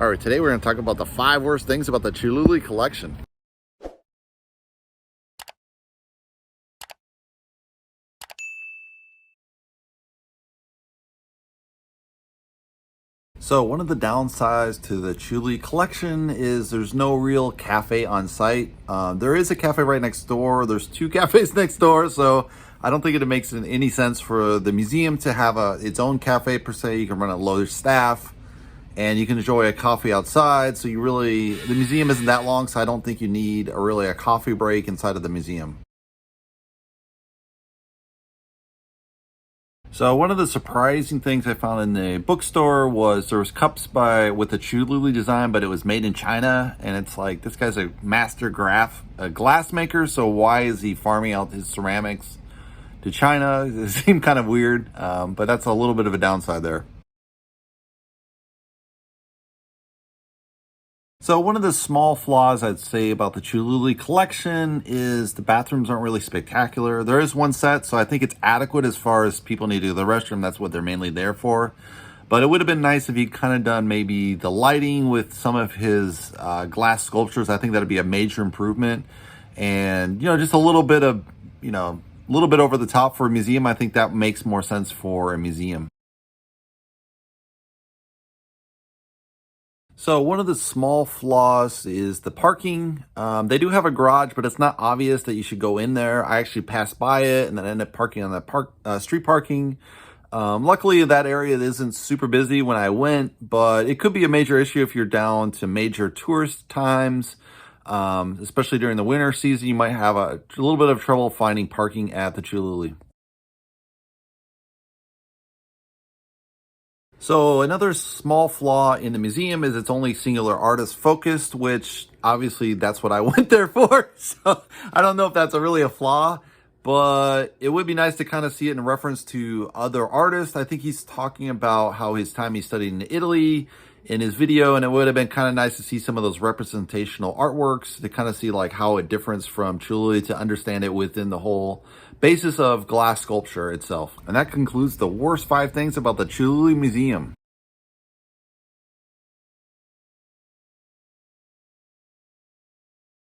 All right, today we're going to talk about the 5 worst things about the Chihuly collection. So one of the downsides to the Chihuly collection is there's no real cafe on site. There is a cafe right next door. There's 2 cafes next door, so I don't think it makes any sense for the museum to have its own cafe per se. You can run a low staff, and you can enjoy a coffee outside. So the museum isn't that long, so I don't think you need a coffee break inside of the museum. So one of the surprising things I found in the bookstore was there was cups with a Chihuly design, but it was made in China, and it's like, this guy's a glass maker, so why is he farming out his ceramics to China? It seemed kind of weird, but that's a little bit of a downside there. So one of the small flaws I'd say about the Chihuly collection is the bathrooms aren't really spectacular. There is one set, so I think it's adequate as far as people need to go to the restroom. That's what they're mainly there for. But it would have been nice if he'd kind of done maybe the lighting with some of his glass sculptures. I think that'd be a major improvement. And, just a little bit over the top for a museum. I think that makes more sense for a museum. So one of the small flaws is the parking. They do have a garage, but it's not obvious that you should go in there. I actually passed by it and then ended up parking on the street parking. Luckily, that area isn't super busy when I went, but it could be a major issue if you're down to major tourist times, especially during the winter season. You might have a little bit of trouble finding parking at the Chihuly. So another small flaw in the museum is it's only singular artist focused, which obviously that's what I went there for. So I don't know if that's really a flaw, but it would be nice to kind of see it in reference to other artists. I think he's talking about how his time he studied in Italy in his video, and it would have been kind of nice to see some of those representational artworks to kind of see like how it differs from Chihuly, to understand it within the whole basis of glass sculpture itself. And that concludes the worst 5 things about the Chihuly Museum.